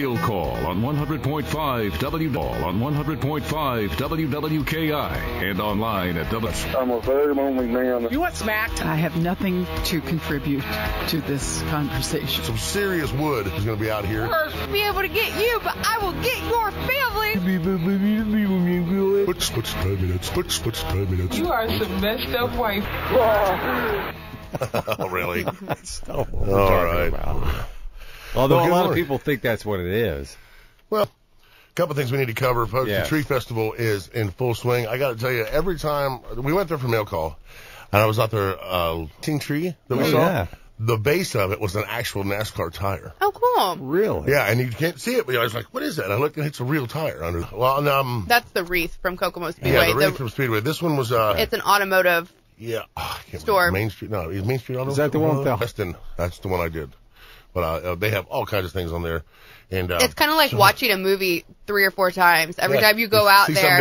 Mail Call on 100.5 WWKI and online at I'm a very lonely man. You want smacked? I have nothing to contribute to this conversation. Some serious wood is going to be out here. Be able to get you, but I will get your family. Puts 5 minutes. Puts 5 minutes. You are some messed up wife. Oh, really? That's not what All we're talking right. about. Although Well, a good lot of morning. people think that's what it is. Well, a couple things we need to cover, folks. Yeah. The tree festival is in full swing. I got to tell you, every time we went there for mail call, and I was out there, teen tree that we saw. Yeah. The base of it was an actual NASCAR tire. Oh, cool. Really? Yeah, and you can't see it, but I was like, what is that? I looked, and it's a real tire under. Well, and, That's the wreath from Kokomo Speedway. yeah, the Wraith from Speedway. This one was, It's an automotive. yeah, I can't Store. remember. Main Street. No, is Main Street Auto? Is that the one with the- Weston? That's the one I did. But they have all kinds of things on there, and It's kind of like watching a movie 3 or 4 times. Every yeah, time you go out see there.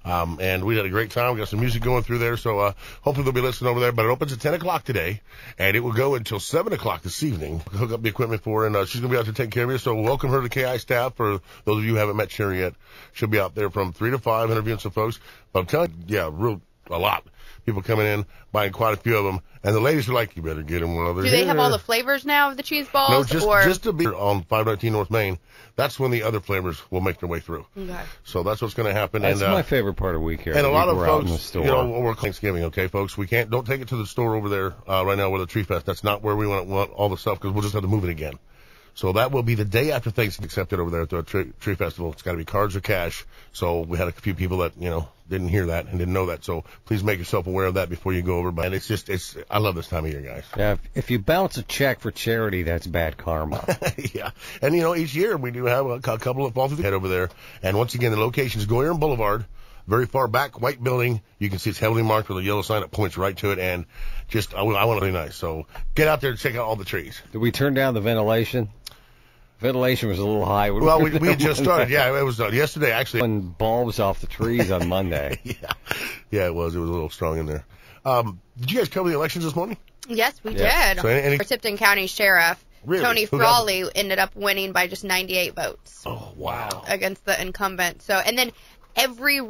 something. And we had a great time. We got some music going through there, so hopefully they'll be listening over there. But it opens at 10 o'clock today, and it will go until 7 o'clock this evening. We'll hook up the equipment for her, and she's going to be out there taking care of you. So welcome her to KI staff. For those of you who haven't met Sherry yet, she'll be out there from 3 to 5 interviewing some folks. But I'm telling you, yeah, a lot. People coming in, buying quite a few of them. And the ladies are like, you better get them while they're Do here. they have all the flavors now of the cheese balls? No, or... just to be on 519 North Main. That's when the other flavors will make their way through. Okay. So that's what's going to happen. That's and my favorite part of week here. And a lot of We're out in the folks, store. you know, we're Thanksgiving, okay, folks? Don't take it to the store over there right now with the Tree Fest. That's not where we want all the stuff because we'll just have to move it again. So that will be the day after Thanksgiving, accepted over there at the Tree Festival. It's got to be cards or cash. So we had a few people that, you know, didn't hear that and didn't know that. So please make yourself aware of that before you go over. And I love this time of year, guys. Yeah, if you bounce a check for charity, that's bad karma. Yeah. And, you know, each year we do have a couple that fall through the head over there. And once again, the location is Goyer Boulevard. Very far back, white building. You can see it's heavily marked with a yellow sign that points right to it. And just, I want it to be nice. So get out there and check out all the trees. Did we turn down the ventilation? Ventilation was a little high. Well, we had just started. Yeah, it was yesterday, actually. Pulling bulbs off the trees on Monday. Yeah, it was. It was a little strong in there. Did you guys cover the elections this morning? Yes, we Yeah. did. So any Our Tipton County Sheriff, Really? Tony Who got Frawley, ended up winning by just 98 votes Oh, wow. against the incumbent. So, and then every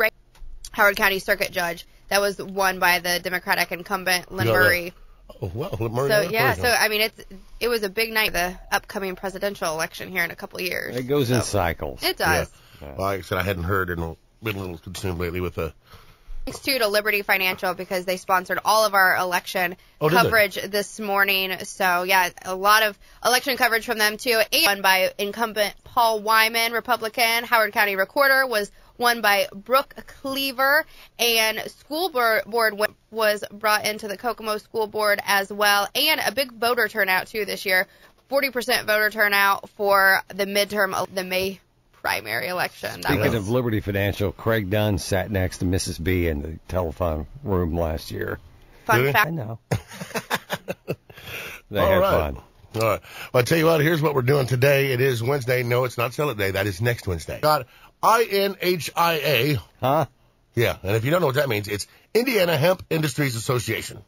Howard County Circuit Judge that was won by the Democratic incumbent, Lynn You know that. Murray. Oh, wow. Murray, So, yeah, so, I mean, it was a big night, the upcoming presidential election here in a couple of years. It goes in cycles. It does. Yeah. Well, like I said, I hadn't heard and been a little consumed lately with the... Thanks to Liberty Financial because they sponsored all of our election Oh, did they? coverage this morning. So, yeah, a lot of election coverage from them, too. And won by incumbent Paul Wyman, Republican. Howard County Recorder was won by Brooke Cleaver. And school board was brought into the Kokomo School Board as well. And a big voter turnout, too, this year. 40% voter turnout for the midterm, the May primary election. Speaking of Liberty Financial, Craig Dunn sat next to Mrs. B in the telephone room last year. Fun Really? fact. I know. They All had right. fun. All right. Well, I tell you what, here's what we're doing today. It is Wednesday. No, it's not Sell It Day. That is next Wednesday. Got INHIA. Huh? Yeah, and if you don't know what that means, it's Indiana Hemp Industries Association.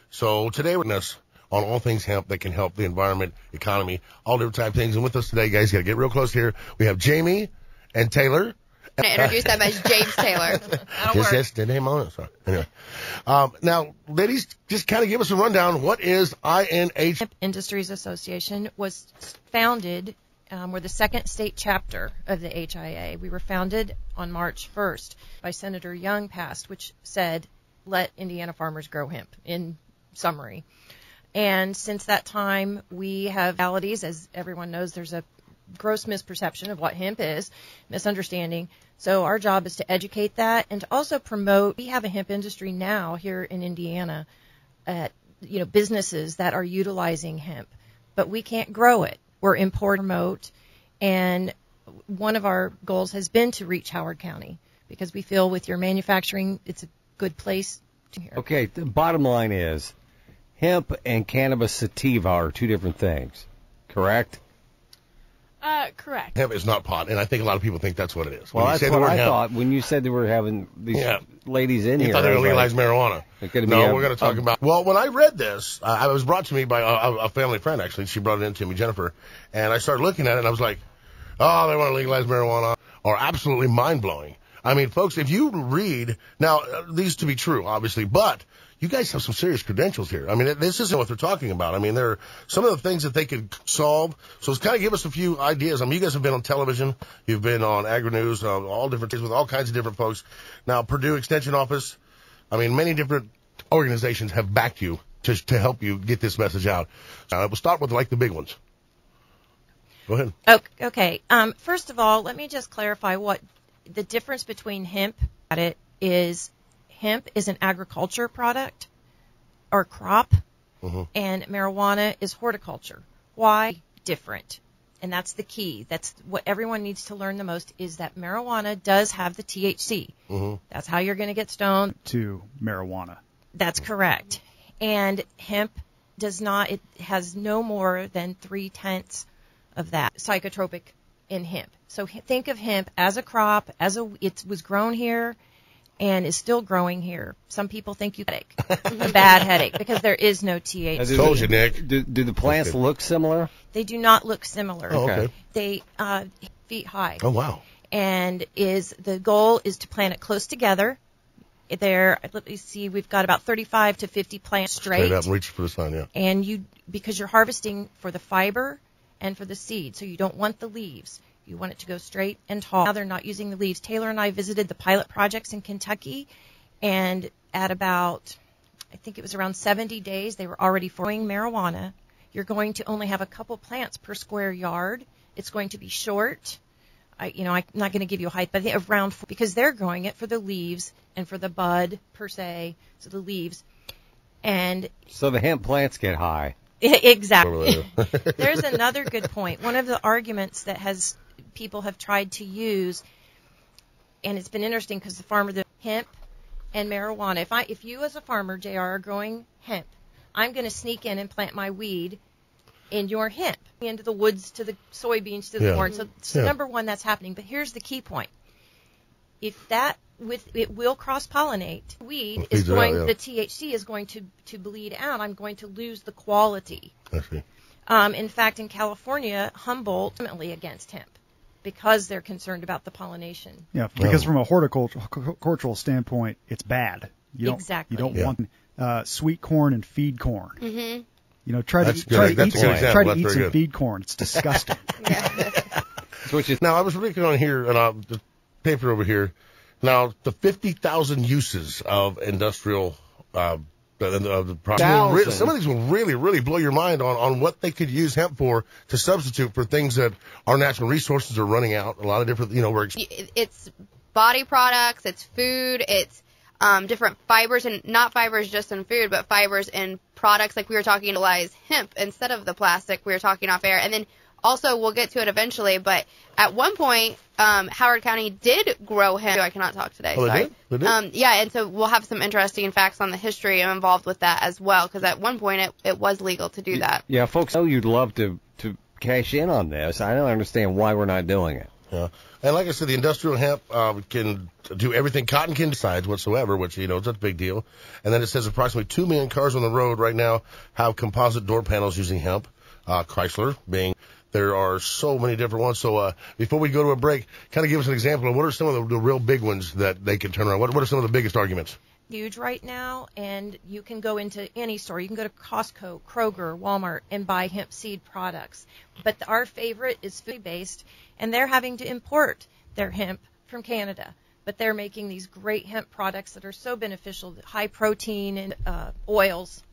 So today we're going to on all things hemp that can help the environment, economy, all different type of things. And with us today, guys, you got to get real close here. We have Jamie and Taylor. I'm going to introduce them as James Taylor. That's the name on it. So, anyway. Now, ladies, just kind of give us a rundown. What is INH? Hemp Industries Association was founded, we're the second state chapter of the HIA. We were founded on March 1st by Senator Young passed, which said, let Indiana farmers grow hemp, in summary. And since that time, we have realities. As everyone knows, there's a gross misperception of what hemp is, misunderstanding. So our job is to educate that and to also promote. We have a hemp industry now here in Indiana, businesses that are utilizing hemp, but we can't grow it. We're import promote, and one of our goals has been to reach Howard County because we feel with your manufacturing, it's a good place to hear. Okay, the bottom line is hemp and cannabis sativa are two different things, correct? Correct. Hemp is not pot, and I think a lot of people think that's what it is. Well, When you that's say the what word I hemp, thought when you said they were having these ladies in you here. thought they were I was legalize like, marijuana. It could be No, a- we're going to talk about. Well, when I read this, I was brought to me by a family friend. Actually, she brought it in to me, Jennifer, and I started looking at it, and I was like, oh, they want to legalize marijuana, are absolutely mind-blowing. I mean, folks, if you read, now, these to be true, obviously, but you guys have some serious credentials here. I mean, this isn't what they're talking about. I mean, there are some of the things that they could solve. So it's kind of give us a few ideas. I mean, you guys have been on television. You've been on Agri-News, all different things with all kinds of different folks. Now, Purdue Extension Office, I mean, many different organizations have backed you to help you get this message out. We'll start with, like, the big ones. Go ahead. Okay. First of all, let me just clarify what the difference between hemp is. Hemp is an agriculture product or crop, and marijuana is horticulture. Why? Different. And that's the key. That's what everyone needs to learn the most, is that marijuana does have the THC. That's how you're going to get stoned. To marijuana. That's correct. And hemp does not. It has no more than 0.3 of that psychotropic in hemp. So think of hemp as a crop, it was grown here and is still growing here. Some people think you headache, a bad headache, because there is no THC. Told you, Nick. Do the plants look similar? They do not look similar. Oh, okay. They feet high. Oh, wow. And the goal is to plant it close together. There, let me see, we've got about 35 to 50 plants straight up and reach for the sun, yeah. And because you're harvesting for the fiber and for the seed, so you don't want the leaves. You want it to go straight and tall. Now they're not using the leaves. Taylor and I visited the pilot projects in Kentucky, and at about, I think it was around 70 days, they were already growing marijuana. You're going to only have a couple plants per square yard. It's going to be short. I'm not going to give you a height, but I think around, because they're growing it for the leaves and for the bud per se, so the leaves. And so the hemp plants get high. Exactly. There's another good point. One of the arguments that people have tried to use, and it's been interesting because the hemp and marijuana. If you as a farmer, JR, are growing hemp, I'm going to sneak in and plant my weed in your hemp, into the woods, to the soybeans, to the corn. So number one, that's happening. But here's the key point. If it will cross-pollinate. Weed is going, the THC is going to bleed out. I'm going to lose the quality. I see. In fact, in California, Humboldt ultimately against hemp because they're concerned about the pollination. Yeah, because from a horticultural standpoint, it's bad. You don't want sweet corn and feed corn. Mm-hmm. Try to eat some feed corn. It's disgusting. Now, I was reading on here, the paper over here. Now, the 50,000 uses of industrial the product. Some of these will really, really blow your mind on what they could use hemp for to substitute for things that our natural resources are running out. A lot of different, it's body products, it's food, it's different fibers, and not fibers just in food, but fibers in products like we were talking to utilize hemp instead of the plastic we were talking off air. And then also, we'll get to it eventually, but at one point, Howard County did grow hemp. I cannot talk today. Oh, sorry. They did? Yeah, and so we'll have some interesting facts on the history involved with that as well, because at one point it was legal to do that. Yeah, folks know you'd love to cash in on this. I don't understand why we're not doing it. Yeah. And like I said, the industrial hemp can do everything cotton can decides whatsoever, which, it's a big deal. And then it says approximately 2 million cars on the road right now have composite door panels using hemp, Chrysler being. There are so many different ones. So before we go to a break, kind of give us an example of what are some of the real big ones that they can turn around. What are some of the biggest arguments? Huge right now, and you can go into any store. You can go to Costco, Kroger, Walmart, and buy hemp seed products. But our favorite is food-based, and they're having to import their hemp from Canada. But they're making these great hemp products that are so beneficial, high protein and oils.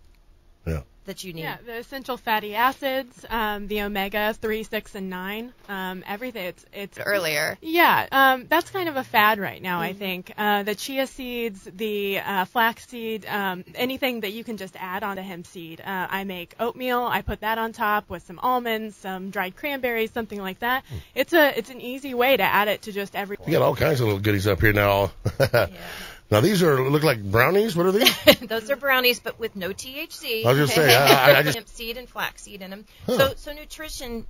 Yeah. That you need. Yeah, the essential fatty acids, the omega 3, 6, and 9, everything. It's earlier. Yeah, that's kind of a fad right now, I think. The chia seeds, the flaxseed, anything that you can just add on to hemp seed. I make oatmeal. I put that on top with some almonds, some dried cranberries, something like that. It's an easy way to add it to just every. You got all kinds of little goodies up here now. Yeah. Now, these look like brownies. What are these? Those are brownies, but with no THC. I was going to say, I just... hemp seed and flaxseed in them. Huh. So nutrition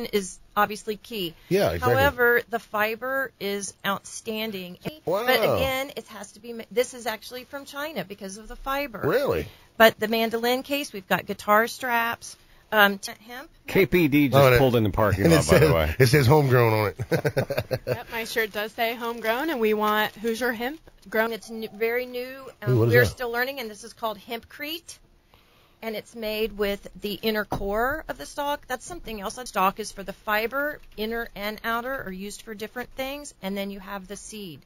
is obviously key. Yeah, exactly. However, the fiber is outstanding. Wow. But again, it has to be, this is actually from China because of the fiber. Really? But the mandolin case, we've got guitar straps, Hemp. KPD just pulled in the parking lot, by the way. It says homegrown on it. Yep, my shirt does say homegrown, and we want Hoosier Hemp grown. It's very new. We're still learning, and this is called hempcrete. And it's made with the inner core of the stalk. That's something else. The stalk is for the fiber, inner and outer, are used for different things. And then you have the seed.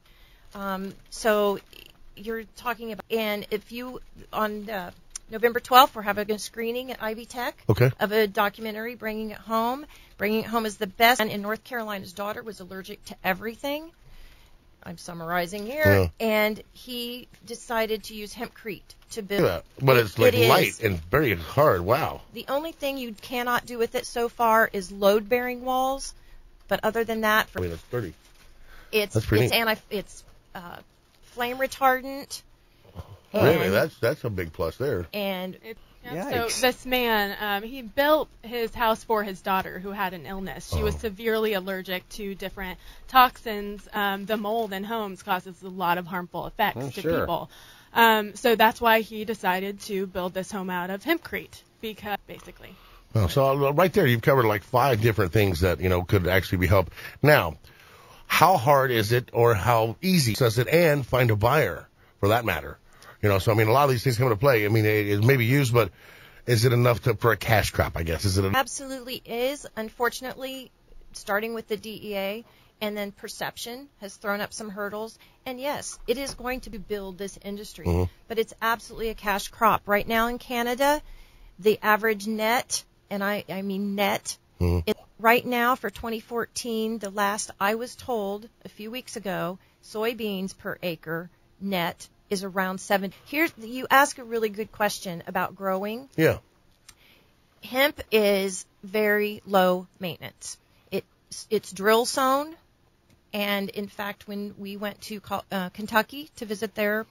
So you're talking about, and if you, on November 12th, we're having a screening at Ivy Tech of a documentary, Bringing It Home. Bringing It Home is the best. And in North Carolina's daughter was allergic to everything. I'm summarizing here. Yeah. And he decided to use hempcrete to build. Yeah, but it's like light and very hard. Wow. The only thing you cannot do with it so far is load-bearing walls. But other than that, I mean, it's sturdy. It's flame retardant. Really, that's a big plus there. And so this man, he built his house for his daughter who had an illness. She was severely allergic to different toxins. The mold in homes causes a lot of harmful effects to people. So that's why he decided to build this home out of hempcrete, because basically. Well, so right there, you've covered like 5 different things that could actually be helped. Now, how hard is it, or how easy is it, and find a buyer for that matter? So I mean, a lot of these things come into play. I mean, it may be used, but is it enough for a cash crop, I guess? Absolutely is. Unfortunately, starting with the DEA and then perception has thrown up some hurdles. And yes, it is going to build this industry, but it's absolutely a cash crop. Right now in Canada, the average net, and I mean net, right now for 2014, the last I was told a few weeks ago, soybeans per acre net is around 7. Here, you ask a really good question about growing. Yeah. Hemp is very low maintenance. It's drill sown, and in fact, when we went to Kentucky to visit their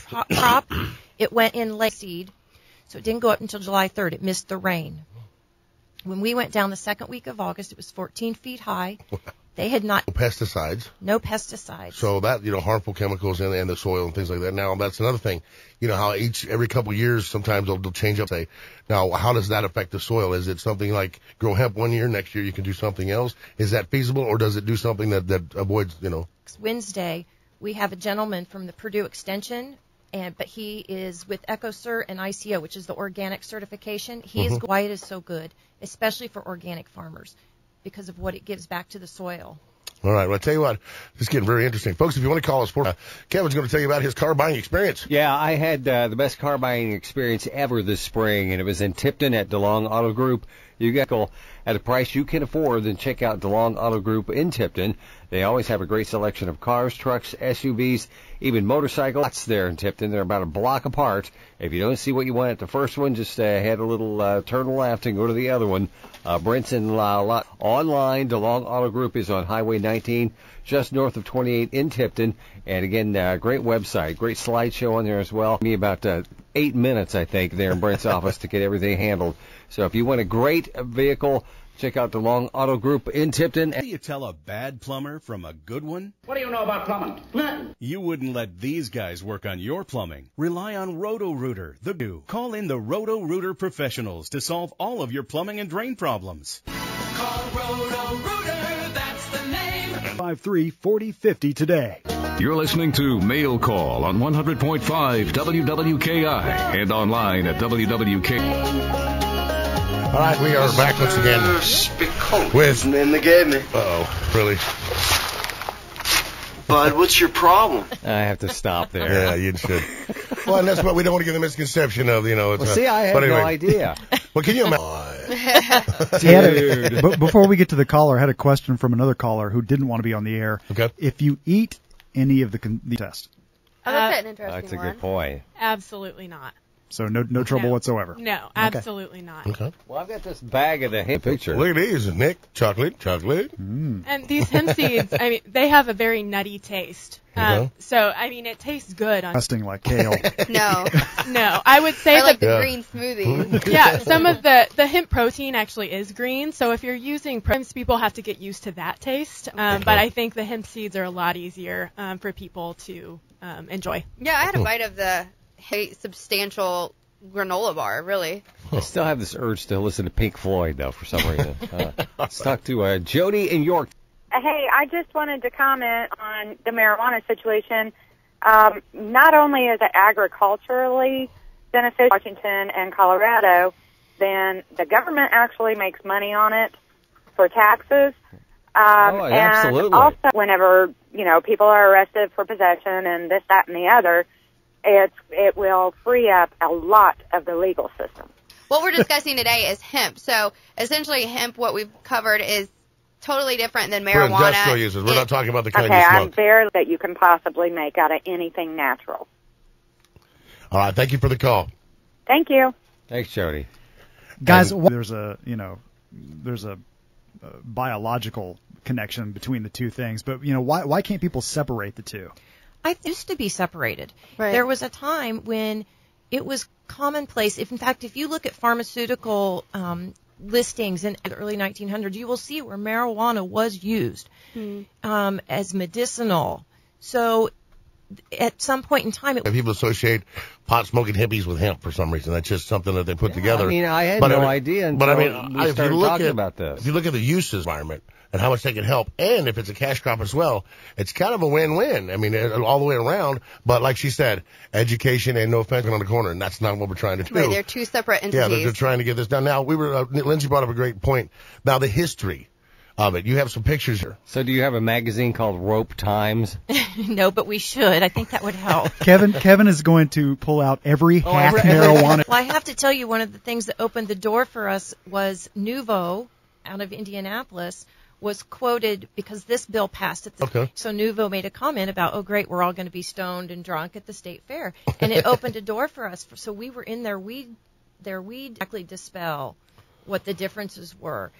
crop, it went in late seed, so it didn't go up until July 3rd. It missed the rain. When we went down the second week of August, it was 14 feet high. They had not... No pesticides. No pesticides. So that, harmful chemicals in the soil and things like that. Now, that's another thing. How every couple of years, sometimes they'll change up. Say, now, how does that affect the soil? Is it something like grow hemp one year, next year you can do something else? Is that feasible, or does it do something that avoids, Wednesday, we have a gentleman from the Purdue Extension, but he is with EcoCert and ICO, which is the organic certification. He is why it is so good, especially for organic farmers, because of what it gives back to the soil. All right. Well, I tell you what, it's getting very interesting. Folks, if you want to call us, Kevin's going to tell you about his car buying experience. Yeah, I had the best car buying experience ever this spring, and it was in Tipton at DeLong Auto Group. You get at a price you can afford, then check out DeLong Auto Group in Tipton. They always have a great selection of cars, trucks, SUVs, even motorcycles there in Tipton. They're about a block apart. If you don't see what you want at the first one, just head a little turn left and go to the other one. Brinson online. DeLong Auto Group is on Highway 19, just north of 28 in Tipton. And again, great website, great slideshow on there as well. Me about 8 minutes, I think, there in Brent's office to get everything handled. So if you want a great vehicle, check out DeLong Auto Group in Tipton. How do you tell a bad plumber from a good one? What do you know about plumbing? Nothing. You wouldn't let these guys work on your plumbing. Rely on Roto-Rooter, the new. Call in the Roto-Rooter professionals to solve all of your plumbing and drain problems. Call Roto-Rooter, that's the name. 53-40-50 today. You're listening to Mail Call on 100.5 WWKI and online at WWKI. All right, we are back once again with... in the game. Uh-oh, really? Bud, what's your problem? I have to stop there. Yeah, you should. Well, and that's what we don't want to give the misconception of, It's see, I had no idea. Well, can you imagine? Before we get to the caller, I had a question from another caller who didn't want to be on the air. Okay. If you eat any of the test. Oh, that's an interesting That's a one. good point. Absolutely not. So no trouble whatsoever. No, absolutely not. Okay. Well, I've got this bag of the hemp picture. Look at these, Nick. Chocolate. And these hemp seeds, they have a very nutty taste. So, it tastes good. Testing like kale. No, I would say I like the green smoothie. Yeah, some of the hemp protein actually is green. So if you're using proteins, people have to get used to that taste. But I think the hemp seeds are a lot easier for people to enjoy. Yeah, I had a bite of the substantial granola bar, really. I still have this urge to listen to Pink Floyd, though, for some reason. Let's talk to Jody in York. Hey, I just wanted to comment on the marijuana situation. Not only is it agriculturally beneficial in Washington and Colorado, then the government actually makes money on it for taxes. Absolutely. And also, whenever, people are arrested for possession and this, that, and the other, it will free up a lot of the legal system. What we're discussing today is hemp. So essentially hemp, what we've covered, is totally different than marijuana. For industrial uses. We're not talking about the kind you smoke. Okay, I'm fair that you can possibly make out of anything natural. All right, thank you for the call. Thank you. Thanks, Jody. Guys, there's a biological connection between the two things, but why can't people separate the two? I used to be separated. Right. There was a time when it was commonplace. In fact, if you look at pharmaceutical listings in the early 1900s, you will see where marijuana was used as medicinal. So at some point in time, people associate pot smoking hippies with hemp for some reason. That's just something that they put together. I mean, I had no idea until we started talking about this. If you look at the uses environment and how much they can help, and if it's a cash crop as well, it's kind of a win-win. I mean, all the way around. But like she said, education and no offense on the corner, and that's not what we're trying to do. Right, they're two separate entities. Yeah, they're trying to get this done. Now, Lindsay brought up a great point. Now, the history of it. You have some pictures here. So do you have a magazine called Rope Times? No, but we should. I think that would help. Kevin is going to pull out every hack marijuana. Well, I have to tell you, one of the things that opened the door for us was Nuvo out of Indianapolis was quoted because this bill passed at the So Nuvo made a comment about, oh, great, we're all going to be stoned and drunk at the state fair. And it opened a door for us. So we were in their weed actually dispel what the differences were.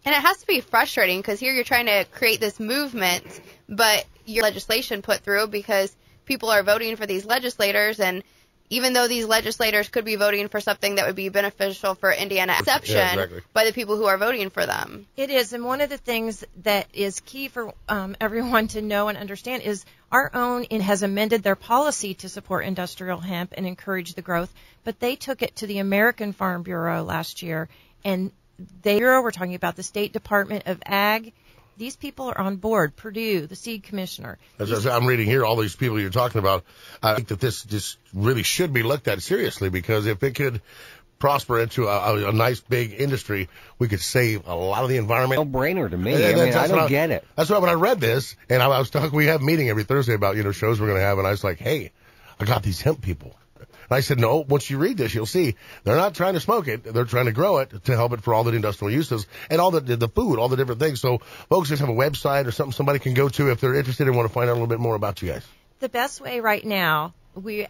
And it has to be frustrating because here you're trying to create this movement, but your legislation put through because people are voting for these legislators, and even though these legislators could be voting for something that would be beneficial for Indiana exception by the people who are voting for them. It is, and one of the things that is key for everyone to know and understand is our own has amended their policy to support industrial hemp and encourage the growth, but they took it to the American Farm Bureau last year, and we're talking about the State Department of Ag. These people are on board. Purdue, the seed commissioner. As I'm reading here, all these people you're talking about, I think that this just really should be looked at seriously, because if it could prosper into a nice big industry, we could save a lot of the environment. No brainer to me. I don't get it. That's why when I read this, and I was talking, we have a meeting every Thursday about shows we're going to have, and I was like, hey, I got these hemp people. And I said, no, once you read this, you'll see they're not trying to smoke it. They're trying to grow it to help it for all the industrial uses and all the food, all the different things. So folks just have a website or something somebody can go to if they're interested and want to find out a little bit more about you guys. The best way right now,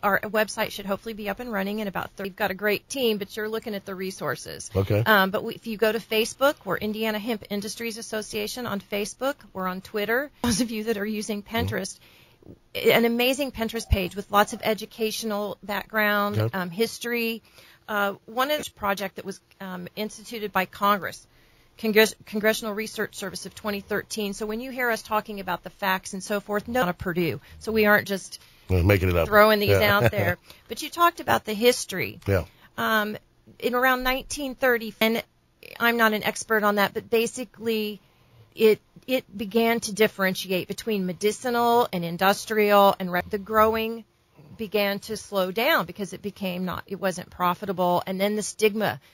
our website should hopefully be up and running in about 30. We've got a great team, but you're looking at the resources. Okay. But if you go to Facebook, we're Indiana Hemp Industries Association on Facebook. We're on Twitter. Those of you that are using Pinterest, an amazing Pinterest page with lots of educational background, history. One is a project that was instituted by Congress, Congressional Research Service of 2013. So when you hear us talking about the facts and so forth, no, not Purdue. So we aren't just making it up, throwing these out there. But you talked about the history. Yeah. In around 1930, and I'm not an expert on that, but basically it began to differentiate between medicinal and industrial, and the growing began to slow down because it wasn't profitable, and then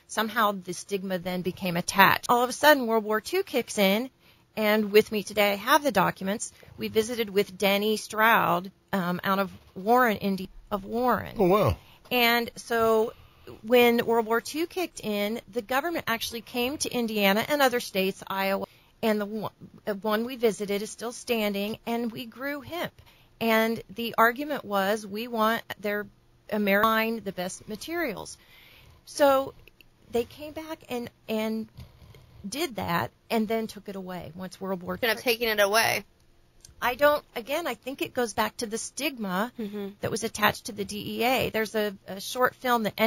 somehow the stigma then became attached. All of a sudden, World War II kicks in, and with me today I have the documents. We visited with Denny Stroud out of Warren, Indiana. Oh, wow. And so when World War II kicked in, the government actually came to Indiana and other states, Iowa, and the one we visited is still standing, and we grew hemp. And the argument was, we want their American, the best materials. So they came back and did that, and then took it away once World War II. End up taking it away. I think it goes back to the stigma that was attached to the DEA. There's a short film that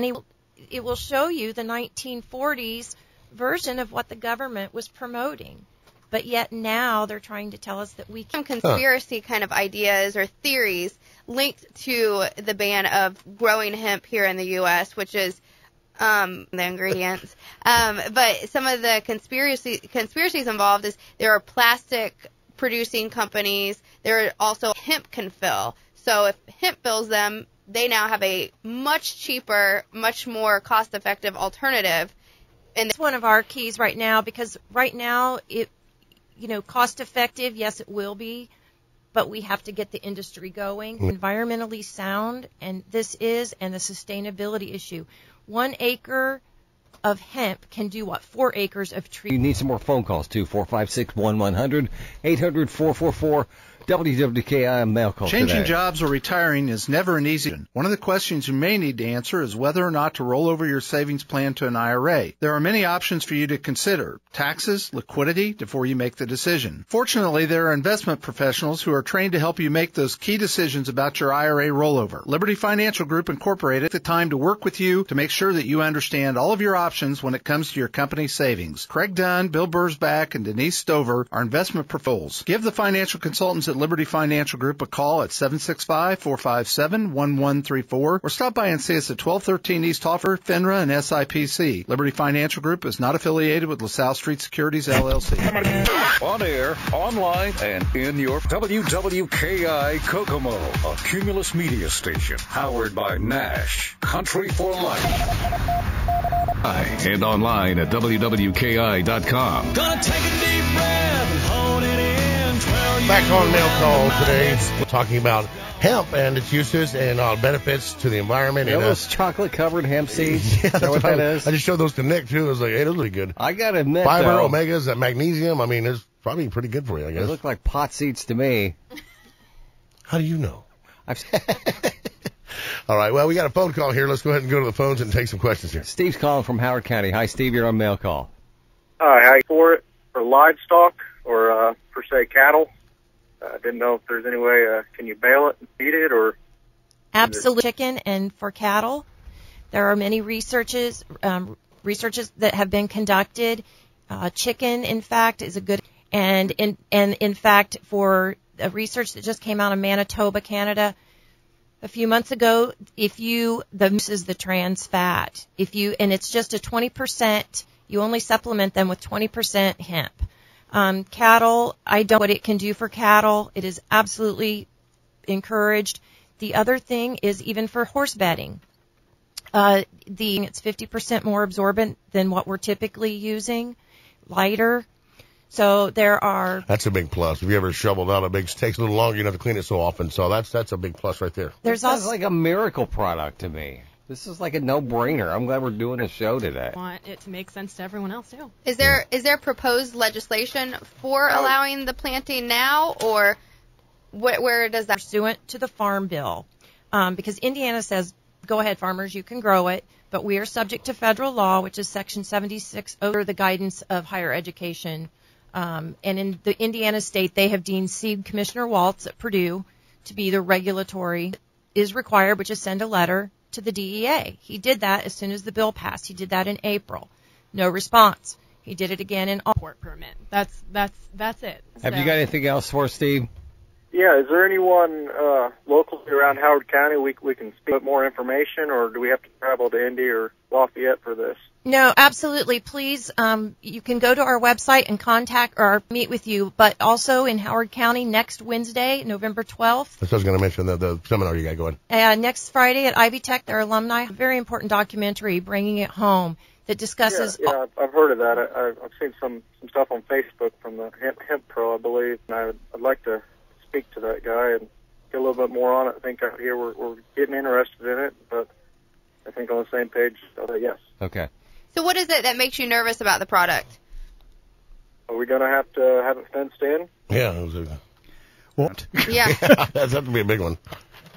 it will show you the 1940s version of what the government was promoting. But yet now they're trying to tell us that we can. Conspiracy kind of ideas or theories linked to the ban of growing hemp here in the U.S., which is the ingredients. But some of the conspiracies involved is there are plastic producing companies. There are also hemp can fill. So if hemp fills them, they now have a much cheaper, much more cost-effective alternative. And it's one of our keys right now, because right now cost-effective, yes, it will be, but we have to get the industry going. Environmentally sound, and this is, and the sustainability issue. 1 acre of hemp can do what? 4 acres of tree. You need some more phone calls, too. 456-1100, 800-444. WWKI mail call Changing today. jobs or retiring is never an easy one. One of the questions you may need to answer is whether or not to roll over your savings plan to an IRA. There are many options for you to consider: taxes, liquidity, before you make the decision. Fortunately, there are investment professionals who are trained to help you make those key decisions about your IRA rollover. Liberty Financial Group Incorporated took the time to work with you to make sure that you understand all of your options when it comes to your company's savings. Craig Dunn, Bill Bursback, and Denise Stover are investment professionals. Give the financial consultants at Liberty Financial Group a call at 765-457-1134 or stop by and see us at 1213 East Hoffer, FINRA, and SIPC. Liberty Financial Group is not affiliated with LaSalle Street Securities, LLC. On air, online, and in your WWKI Kokomo, a Cumulus media station powered by Nash, Country for Life. And online at WWKI.com. Gonna take a deep breath and hold it in. Back on Mail Call today, we're talking about hemp and its uses and benefits to the environment. You know those chocolate-covered hemp seeds? Yeah, is that what that is? I just showed those to Nick, too. I was like, hey, those are really good. I got to admit, Fiber, though, omegas, that magnesium, I mean, it's probably pretty good for you, I guess. They look like pot seeds to me. How do you know? All right, well, we got a phone call here. Let's go ahead and go to the phones and take some questions here. Steve's calling from Howard County. Hi, Steve. You're on Mail Call. Hi, for it for livestock or per se cattle? I didn't know if there's any way, can you bale it and feed it, or? Absolutely. Chicken and for cattle, there are many researches that have been conducted. Chicken, in fact, is a good, and in fact, for a research that just came out of Manitoba, Canada, a few months ago, this is the trans fat. And it's just a 20%, you only supplement them with 20% hemp. Cattle, I don't know what it can do for cattle. It is absolutely encouraged. The other thing is even for horse bedding. It's 50% more absorbent than what we're typically using, lighter. So that's a big plus. If you ever shoveled out it takes a little longer, you don't have to clean it so often. So that's a big plus right there. There's also like a miracle product to me. This is like a no-brainer. I'm glad we're doing a show today. I want it to make sense to everyone else, too. Is there proposed legislation for allowing the planting now, or where does that? Pursuant to the Farm Bill, because Indiana says, go ahead, farmers, you can grow it, but we are subject to federal law, which is Section 76, over the guidance of higher education. And in the Indiana state, they have deemed Seed Commissioner Waltz at Purdue to be the regulatory is required, which is send a letter to the DEA. He did that as soon as the bill passed. He did that in April. No response. He did it again in port permit. That's it. Have you got anything else for us, Steve? Yeah, is there anyone locally around Howard County we can speak more information, or do we have to travel to Indy or Lafayette for this? No, absolutely. Please, you can go to our website and contact or meet with you, but also in Howard County next Wednesday, November 12th. That's what I was going to mention, the seminar you got going. Next Friday at Ivy Tech, their alumni, a very important documentary, Bringing It Home, that discusses... Yeah, I've heard of that. I've seen some stuff on Facebook from the Hemp Pro, I believe, and I'd like to speak to that guy and get a little bit more on it. I think out here we're getting interested in it, but I think on the same page, yes. Okay. So what is it that makes you nervous about the product? Are we going to have to have it fenced in? Yeah. What? Yeah. That's have to be a big one.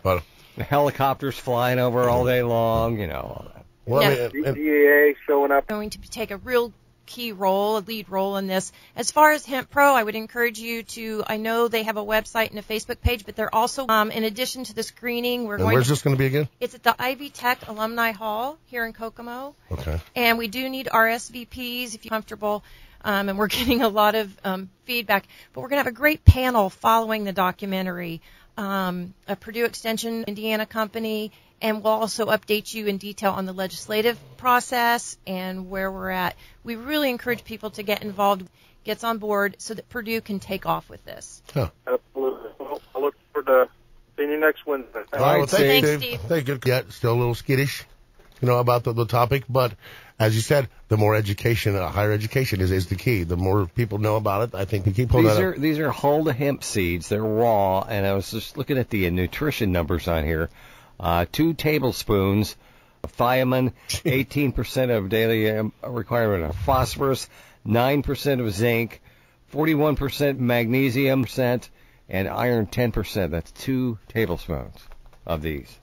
But the helicopters flying over all day long, you know. Well, yeah. DEA showing up. Going to take a real key role, a lead role in this. As far as Hemp Pro, I would encourage you to, I know they have a website and a Facebook page, but they're also, in addition to the screening, where's this going to be again? It's at the Ivy Tech Alumni Hall here in Kokomo. Okay. And we do need RSVPs if you're comfortable. and we're getting a lot of feedback. But we're going to have a great panel following the documentary, a Purdue Extension Indiana company, and we'll also update you in detail on the legislative process and where we're at. We really encourage people to get involved, gets on board, so that Purdue can take off with this. Huh. Absolutely. Well, I look forward to seeing you next Wednesday. All right, well, thanks, Steve. Thank you. Yeah, still a little skittish, about the topic, but as you said, the more education, higher education is the key. The more people know about it, I think we keep pulling that up. These are whole hemp seeds. They're raw, and I was just looking at the nutrition numbers on here. 2 tablespoons of thiamine, 18% of daily requirement of phosphorus, 9% of zinc, 41% magnesium percent, and iron 10%. That's 2 tablespoons of these.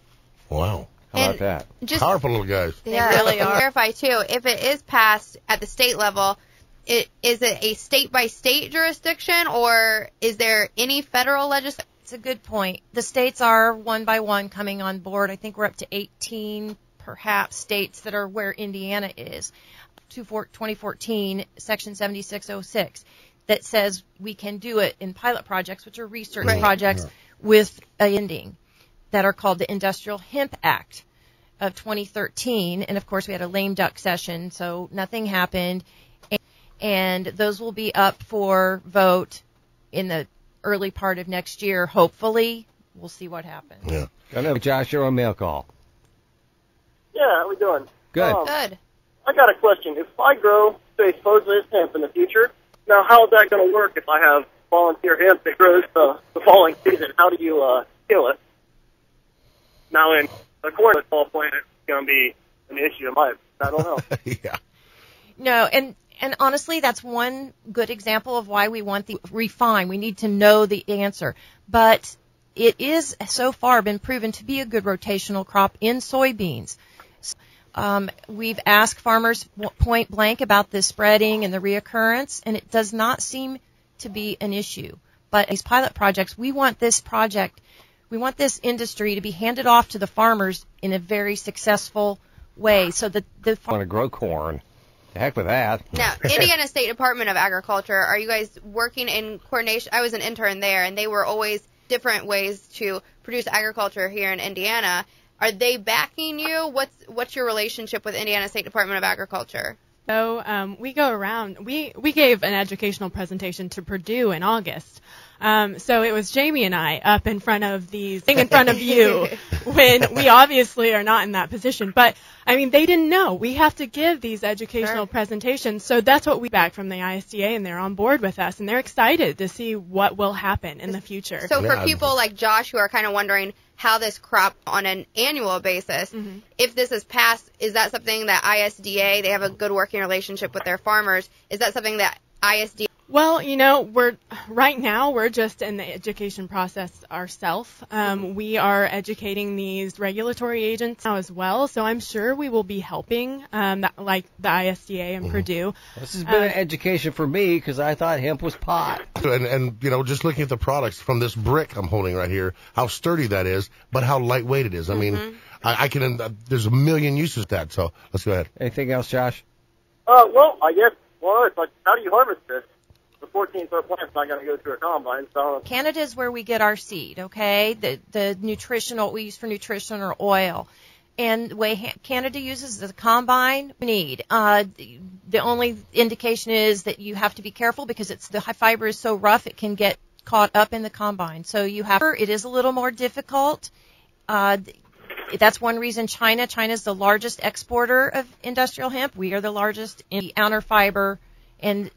Wow. How about that? Just, powerful little guys. Yeah, they really are. Verify, too, if it is passed at the state level, is it a state-by-state jurisdiction, or is there any federal legislation? It's a good point. The states are one by one coming on board. I think we're up to 18, perhaps, states that are where Indiana is. 2014, Section 7606, that says we can do it in pilot projects, which are research projects with a ending, that are called the Industrial Hemp Act of 2013. And, of course, we had a lame duck session, so nothing happened. And those will be up for vote in the early part of next year, hopefully. We'll see what happens. Yeah. I know, Josh, you're on mail call. Yeah, how we doing? Good. Good. I got a question. If I grow, say, supposedly it's hemp in the future, now how is that going to work if I have volunteer hemp that grows the following season? How do you kill it? Now, in the corn fall plant, it's going to be an issue. I don't know. Yeah. No, and honestly, that's one good example of why we want the refine. We need to know the answer. But it is so far been proven to be a good rotational crop in soybeans. We've asked farmers point blank about the spreading and the reoccurrence, and it does not seem to be an issue. But these pilot projects, we want this industry to be handed off to the farmers in a very successful way, so that the want to grow corn. The heck with that. Now, Indiana State Department of Agriculture, are you guys working in coordination? I was an intern there, and they were always different ways to produce agriculture here in Indiana. Are they backing you? What's your relationship with Indiana State Department of Agriculture? So we go around. We gave an educational presentation to Purdue in August. So it was Jamie and I up in front of you when we obviously are not in that position. But, I mean, they didn't know. We have to give these educational presentations. So that's what we back from the ISDA, and they're on board with us, and they're excited to see what will happen in the future. So for people like Josh who are kind of wondering how this crop on an annual basis, if this is passed, is that something that ISDA, they have a good working relationship with their farmers, is that something that ISDA... Well, right now we're just in the education process ourselves. We are educating these regulatory agents now as well, so I'm sure we will be helping, like the ISDA and Purdue. This has been an education for me because I thought hemp was pot. And just looking at the products from this brick I'm holding right here, how sturdy that is, but how lightweight it is. I mean, I can. There's a million uses to that. So let's go ahead. Anything else, Josh? Well, I guess. Well, it's like, how do you harvest this? The 14-foot plant's not going to go through a combine, so... Canada is where we get our seed, okay? The nutritional, we use for nutrition or oil. And the way Canada uses the combine, we need. The only indication is that you have to be careful because the high fiber is so rough it can get caught up in the combine. So it is a little more difficult. That's one reason China is the largest exporter of industrial hemp. We are the largest in the outer fiber and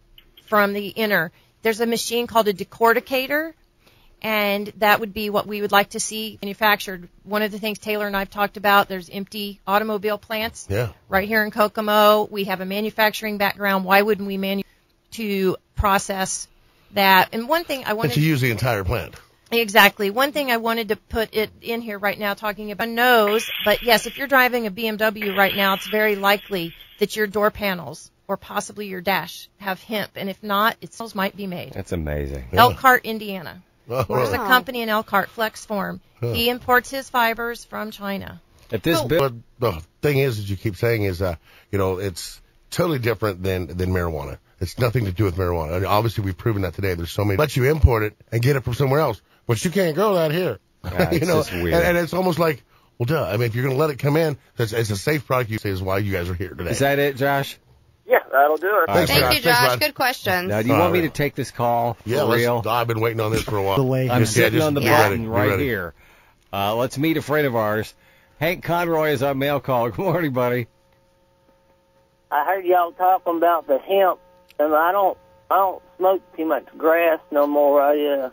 from the inner. There's a machine called a decorticator, and that would be what we would like to see manufactured. One of the things Taylor and I have talked about, there's empty automobile plants right here in Kokomo. We have a manufacturing background. Why wouldn't we to process that? And one thing I wanted to use the entire plant. Exactly. One thing I wanted to put it in here right now, talking about nose, but yes, if you're driving a BMW right now, it's very likely that your door panels or possibly your dash have hemp, and if not, those might be made. That's amazing. Elkhart, Indiana. There's a company in Elkhart, Flexform. He imports his fibers from China. But the thing is, as you keep saying, is it's totally different than marijuana. It's nothing to do with marijuana. And obviously, we've proven that today. There's so many. Let you import it and get it from somewhere else, but you can't grow that here. Yeah, it's just weird. And it's almost like, well, duh. I mean, if you're going to let it come in, it's a safe product. You say is why you guys are here today. Is that it, Josh? Yeah, that'll do it. Thanks, Thank you, Josh. Thanks, Good questions. Now, do you want me to take this call for real? I've been waiting on this for a while. I'm sitting on the button right here. Let's meet a friend of ours. Hank Conroy is our mail caller. Good morning, buddy. I heard y'all talking about the hemp, and I don't smoke too much grass no more.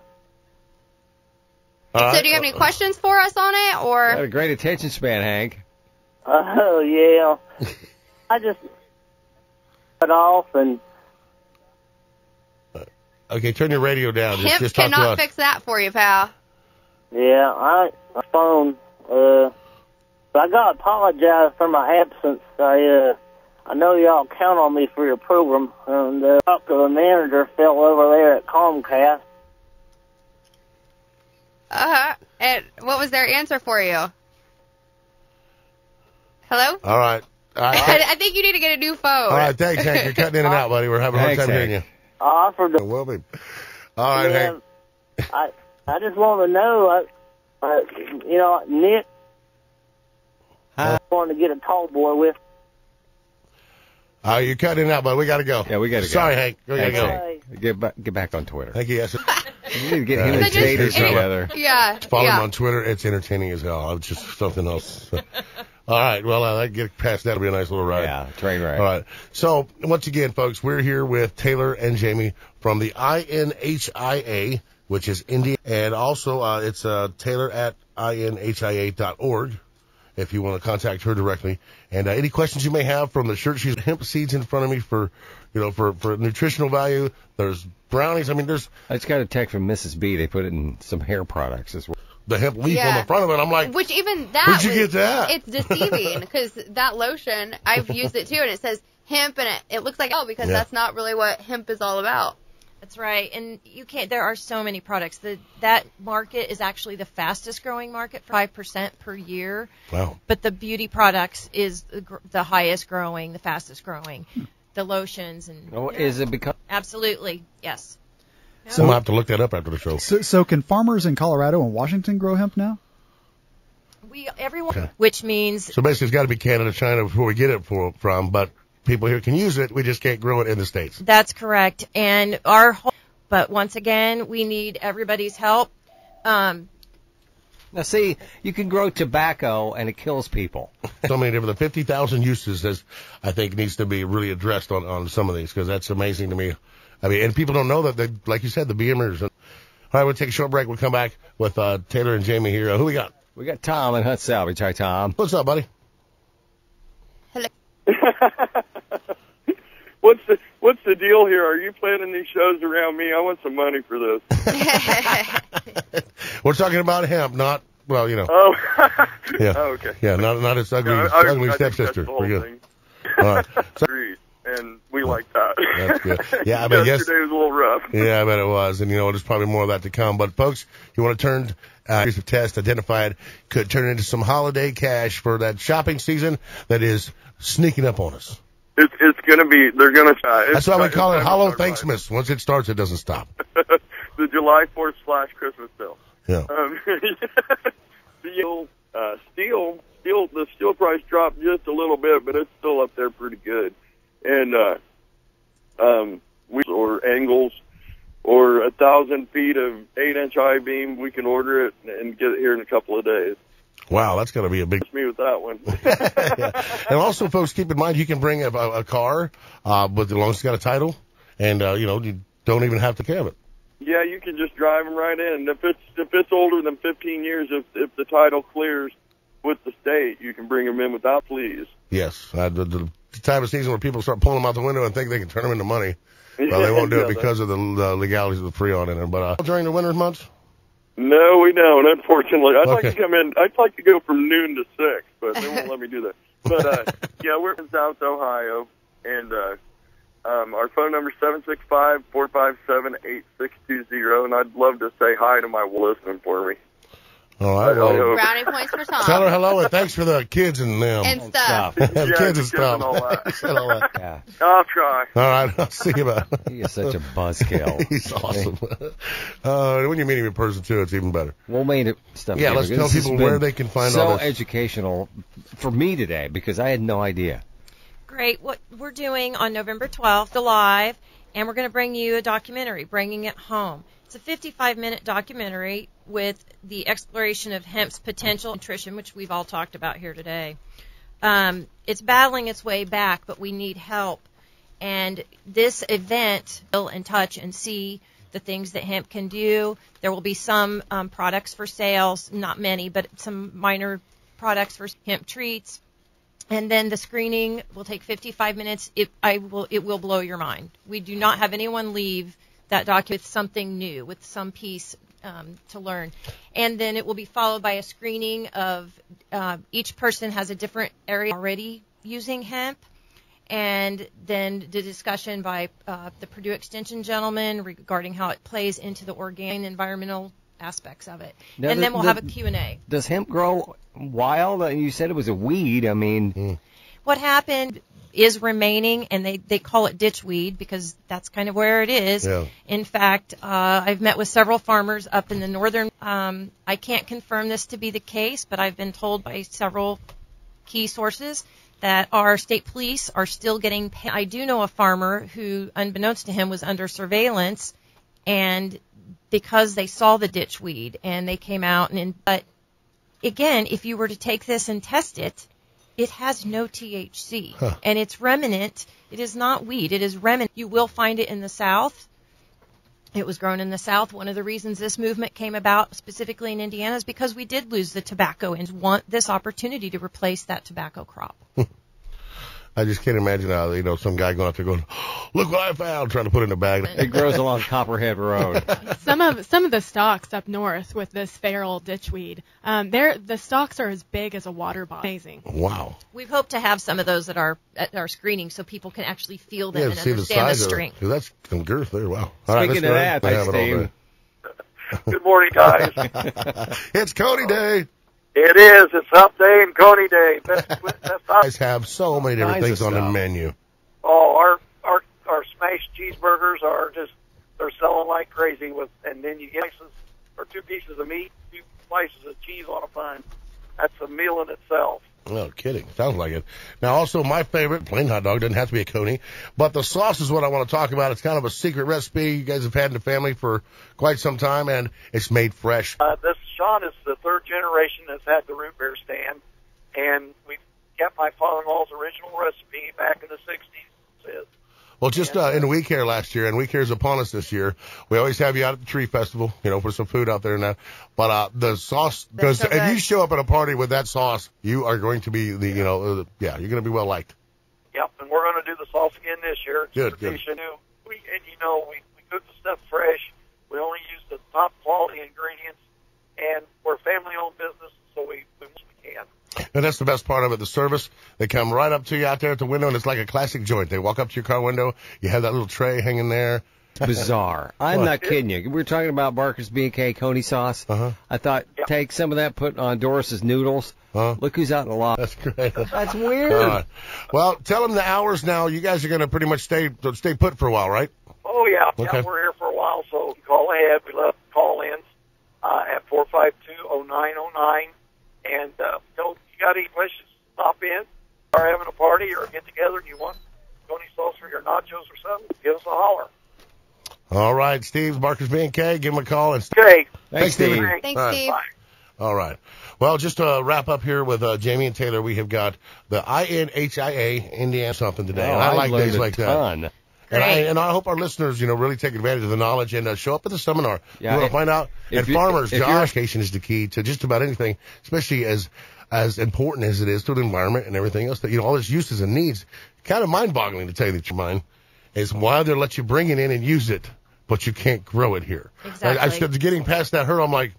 So do you have any questions for us on it, or? You got a great attention span, Hank. Oh, yeah. I just cut off and... Okay, turn your radio down. Hemp just talk to cannot us. fix that for you, pal. Yeah, my phone, but I gotta apologize for my absence. I know y'all count on me for your program, and the manager fell over there at Comcast. And what was their answer for you? Hello? All right. I think you need to get a new phone. All right, thanks, Hank. You're cutting in and out, buddy. We're having a hard time hearing you. Offered to... Will be. All right, Hank. I just want to know, Nick, I wanted to get a tall boy with. You're cutting in and out, buddy. We got to go. Yeah, we got to go. Sorry, Hank. We got to go. Get back on Twitter. Thank you. Yes. You need to get him and Jada together. Yeah. Follow him on Twitter. It's entertaining as hell. It's just something else. All right. Well, I get past that. It'll be a nice little ride. Yeah, train ride. All right. So, once again, folks, we're here with Taylor and Jamie from the INHIA, which is Indiana. And also, it's Taylor at INHIA.org if you want to contact her directly. And any questions you may have from the shirt, she's hemp seeds in front of me for nutritional value. There's brownies. I mean, there's. I just got a text from Mrs. B. They put it in some hair products as well. The hemp leaf on the front of it. I'm like, which even that. Where'd you get that? It's deceiving because that lotion, I've used it too, and it says hemp, and it looks like because that's not really what hemp is all about. That's right, and you can't. There are so many products. That market is actually the fastest growing market, 5% per year. Wow! But the beauty products is the highest growing, the fastest growing. The lotions and. Oh, is it because? Absolutely, yes. So I'll have to look that up after the show. So can farmers in Colorado and Washington grow hemp now? Everyone, which means. So basically, it's got to be Canada, China before we get it from, but. People here can use it. We just can't grow it in the States. That's correct. And but once again, we need everybody's help. Now, see, you can grow tobacco and it kills people. So many different, the 50,000 uses that I think needs to be really addressed on some of these because that's amazing to me. I mean, and people don't know that, like you said, the BMers. All right, we'll take a short break. We'll come back with Taylor and Jamie here. Who we got? We got Tom in Hunt Salvage. Hi, Tom. What's up, buddy? Hello. What's the deal here? Are you planning these shows around me? I want some money for this. We're talking about hemp, not Oh. Yeah. Oh, okay. Yeah, not its ugly stepsister. We're good. Thing. All right. And we like that. That's good. Yeah, I mean, yesterday was a little rough. Yeah, I bet it was, and there's probably more of that to come. But folks, you want to turn series of tests identified could turn into some holiday cash for that shopping season that is sneaking up on us. It's going to be. They're going to try. That's why we call it Hollow Thanksmas. Once it starts, it doesn't stop. The July 4th / Christmas sale. Yeah. The steel price dropped just a little bit, but it's still up there pretty good. And or angles or 1,000 feet of 8-inch I-beam, we can order it and get it here in a couple of days. Wow, that's got to be a big. Me with that one. Yeah. And also, folks, keep in mind you can bring a car, but as long as it's got a title, and you don't even have to cab it. Yeah, you can just drive them right in. If it's older than 15 years, if the title clears with the state, you can bring them in without pleas. Yes, the time of season where people start pulling them out the window and think they can turn them into money. Well, they won't do it because of the legalities of the Freon in it. But during the winter months. No, we don't. Unfortunately, I'd like to come in. I'd like to go from noon to 6, but they won't let me do that. But yeah, we're in South Ohio, and our phone number is 765-457-8620, and I'd love to say hi to my listening for me. All right. Well, brownie points for Tom. Tell her hello and thanks for the kids and them. And stuff. Kids and stuff. And all that. And all that. Yeah. I'll try. All right. I'll see you about. He is such a buzzkill. He's awesome. When you meet him in person, too, it's even better. We'll meet it stuff. Yeah, let's tell people where they can find all this. So educational for me today because I had no idea. Great. What we're doing on November 12th, the live, and we're going to bring you a documentary, Bringing It Home. It's a 55-minute documentary with the exploration of hemp's potential nutrition, which we've all talked about here today. It's battling its way back, but we need help. And this event will in touch and see the things that hemp can do. There will be some products for sales, not many, but some minor products for hemp treats. And then the screening will take 55 minutes. It will blow your mind. We do not have anyone leave that document with something new, with some piece to learn. And then it will be followed by a screening of each person has a different area already using hemp. And then the discussion by the Purdue Extension gentleman regarding how it plays into the organic environmental aspects of it. Now, and then we'll have a Q&A. Does hemp grow wild? You said it was a weed. I mean, what happened is remaining, and they call it ditchweed because that's kind of where it is. Yeah. In fact, I've met with several farmers up in the northern. I can't confirm this to be the case, but I've been told by several key sources that our state police are still getting paid. I do know a farmer who, unbeknownst to him, was under surveillance, and because they saw the ditchweed and they came out but again, if you were to take this and test it, it has no THC and it's remnant. It is not weed. It is remnant. You will find it in the South. It was grown in the South. One of the reasons this movement came about specifically in Indiana is because we did lose the tobacco and want this opportunity to replace that tobacco crop. I just can't imagine how, some guy going out there going, look what I found, trying to put it in a bag. It grows along Copperhead Road. Some of the stalks up north with this feral ditchweed, the stalks are as big as a water bottle. Amazing. Wow. We've hoped to have some of those at our screening so people can actually feel them and see understand the strength. size of it. That's some girth there. Wow. Speaking of that, thanks, Steve. Good morning, guys. It's Coney Day. It is. It's Hump Day and Coney Day. Guys have so many different things on the menu. Oh, our smashed cheeseburgers are they're selling like crazy and then you get two pieces of meat, 2 slices of cheese on a bun. That's a meal in itself. No kidding. Sounds like it. Now, also, my favorite, plain hot dog, doesn't have to be a Coney, but the sauce is what I want to talk about. It's kind of a secret recipe you guys have had in the family for quite some time, and it's made fresh. Sean is the third generation that's had the root beer stand, and we kept my father-in-law's original recipe back in the 60s. Well, just in Week Care last year, and Week Care is upon us this year. We always have you out at the Tree Festival, for some food out there and that. But the sauce, because so if you show up at a party with that sauce, you are going to be you're going to be well liked. Yep, and we're going to do the sauce again this year. Good. We cook the stuff fresh. We only use the top quality ingredients, and we're a family-owned business, so we can. And that's the best part of it, the service. They come right up to you out there at the window, and it's like a classic joint. They walk up to your car window. You have that little tray hanging there. It's bizarre. I'm not kidding you. We were talking about Barker's B&K Coney sauce. I thought, take some of that, put on Doris's noodles. Look who's out in the lot. That's great. That's weird. Well, tell them the hours now. You guys are going to pretty much stay put for a while, right? Oh, yeah. Okay. Yeah, we're here for a while, so call ahead. We love call-ins at 452-0909. And you got any questions, stop in, or having a party or a get-together and you want Coney sauce for your nachos or something, give us a holler. All right, Steve, Barker's B&K, give him a call. Okay. Thanks, Steve. Thanks, Steve. Bye. All right. Well, just to wrap up here with Jamie and Taylor, we have got the INHIA Indiana something today. Oh, and I like days like that. And I hope our listeners, really take advantage of the knowledge and show up at the seminar. You want to find out. And farmers, education is the key to just about anything, especially as important as it is to the environment and everything else. That all its uses and needs, kind of mind-boggling to tell you that your mind is why they let you bring it in and use it, but you can't grow it here. Exactly. I started getting past that hurdle. I'm like,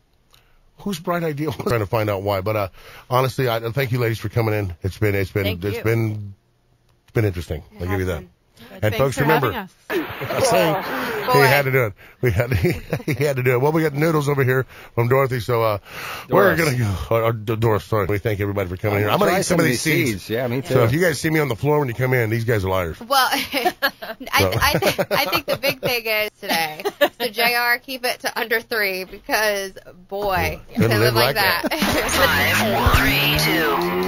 whose bright idea? I'm trying to find out why. But honestly, I thank you, ladies, for coming in. It's been interesting. I'll give you that. Good. And Thanks folks, for remember, having us. boy. He had to do it. He had to do it. Well, we got noodles over here from Dorothy, so we're going to go. Doris, sorry. We thank everybody for coming here. I'm going to eat some of these seeds. Yeah, me too. So if you guys see me on the floor when you come in, these guys are liars. Well, I think the big thing is today. So, JR, keep it to under 3 because, boy, you can live like that. 5, 4, 3, 2.